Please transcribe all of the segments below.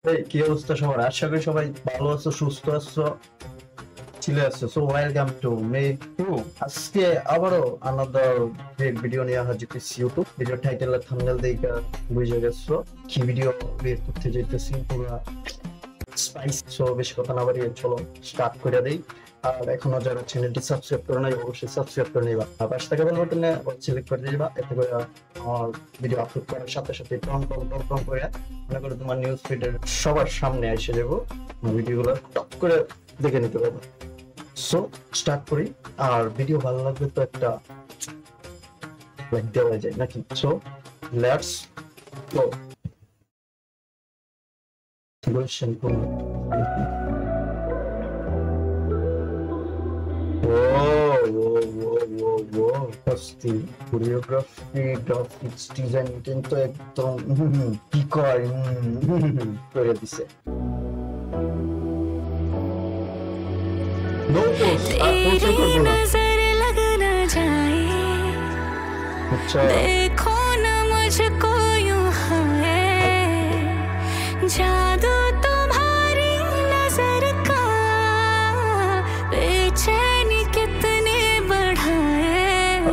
এই কি অবস্থা সবার? আশা করি সবাই ভালো আছো, সুস্থ আছো, চিলে আছো। So welcome to me too. আজকে আবারও আনাদার ভিডিও নিয়ে হাজির হয়েছি ইউটিউব। ভিডিও টাইটেল আর থাম্বনেল দেখে বুঝে গেছো কি ভিডিও বের করতে যাইতেছি। পুরা স্পাইস। সো বেশি কথা না বাড়িয়ে চলো স্টার্ট করে দেই। আর এখনো যারা চ্যানেলটি সাবস্ক্রাইব করে নাই অবশ্যই সাবস্ক্রাইব করে নিবা। আর পাশে থাকা বেল বাটনে সিলেক্ট করে দিবা, এতে করে আমার ভিডিও আপলোড করার সাথে সাথে টন টন টন টন করে মনে করো তোমার নিউজ ফিডের সবার সামনে এসে যাবো। ভিডিওগুলো টপ করে দেখে নিতে পারবো। সো স্টার্ট করি। আর ভিডিও ভালো লাগবে তো একটা লাইক দেওয়া যায় নাকি? So let's go. গুলশান কোন কোরিওগ্রাফি, গ্রাফিক্স ডিজাইন কিন্তু একদম কি কয় করে দিছে। নো পোস্ট আর পোস্ট করবো না। আচ্ছা देखो ना मुझको यूं है जादू तुम्हारी नजर का बेचैनी कितने बढ़ाए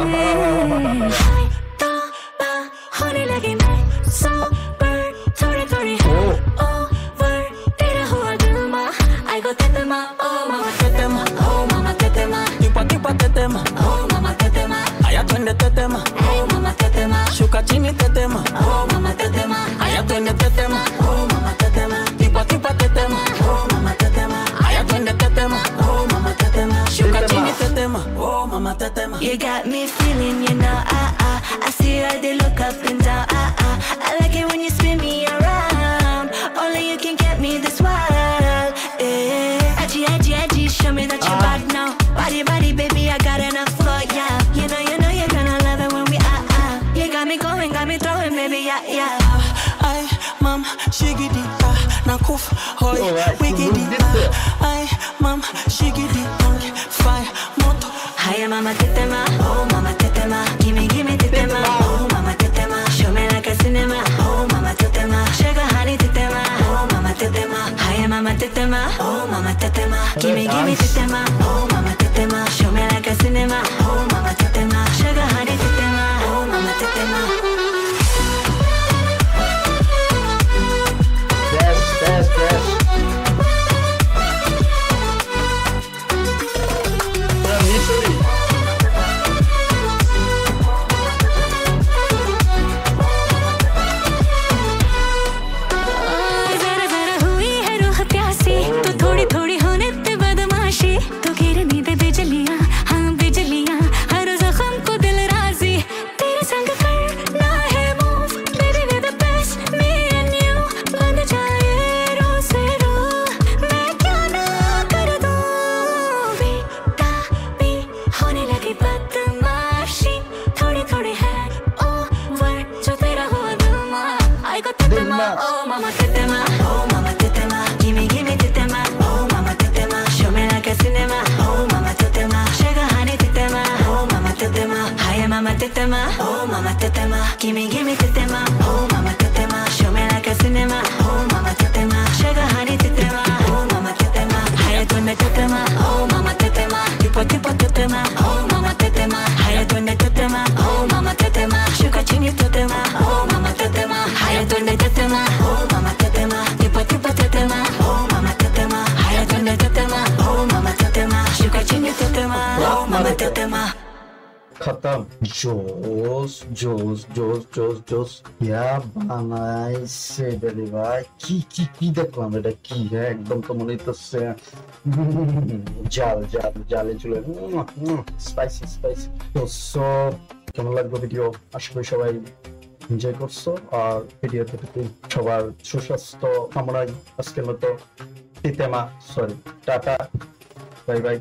तौबा होने लगी मैं सोबर थोड़ी थोड़ी ओवर तेरा हुआ दिल मा I go tetema oh mama tetema oh mama tetema Tipa tetema, oh mama tetema aya twende tetema, oh mama tetema shuka chini tetema, oh mama tetema aya twende tetema, oh mama tetema tipa tetema, oh mama tetema aya twende tetema, oh mama tetema shuka chini tetema, oh mama tetema. You got me feeling, you know, I see how they look up and down, I like it when you spin me around. Only you can get me this wild, yeah. Edgy, edgy, edgy, show me that you're bad now. Body, body, baby, I got enough for ya. You know, you're gonna love it when we You got me going, got me throwing, baby, yeah. Ay, mam, shigidi, nakuf, hoy, Alright, wigidi, ay, mam, shigidi, fire, moto. Hiya, mama tetema, oh mama tetema, gimme tetema, oh mama tetema, show me like a cinema, oh mama tetema, sugar honey tetema, oh mama tetema, hiya mama tetema, oh mama tetema, gimme tetema, oh mama tetema, show me like a cinema, oh mama tetema, sugar honey tetema, oh mama tetema. Yes. Mystery. जरा जरा हुई है रूह प्यासी तो थोड़ी थोड़ी होने ते बदमाशी तो गिरनी दे बिजलियां हाँ बिजलियां हर जख्म को दिल राजी तेरे संग करना है move baby we the best me and you बन जाए रो से रो मैं क्या ना कर दूं बेटा भी होने लगी बदमाशी थोड़ी थोड़ी है ओवर जो तेरा हुआ दिल मा आई गो tetema oh mama tetema oh mama tetema gimme tetema oh mama tetema show me like a cinema oh mama tetema sugar honey tetema oh mama tetema hiya mama tetema oh mama tetema gimme tetema oh mama tetema show me like a cinema oh mama tetema sugar honey tetema oh mama tetema hiya twende tetema oh mama tetema tipo tetema oh mama tetema hiya twende tetema oh mama tetema shuka chini tetema oh mama tetema hiya twende tetema oh mama tetema tipo tetema oh mama tetema hiya twende tetema oh mama tetema shuka chini tetema oh mama tetema. खत्म। जोस जोस जोस जोस जोस क्या বানাইছে রে ভাই? কি দেখলাম, এটা কি? একদম তো মনে হচ্ছে জালে চলে স্পাইসি। তো সো কেমন লাগলো ভিডিও? আশা করি সবাই এনজয় করছো। আর ভিডিওতে সবার সুস্বাস্থ্য কামনায় আজকের মতো টাটা, বাই বাই,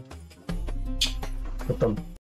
খতম।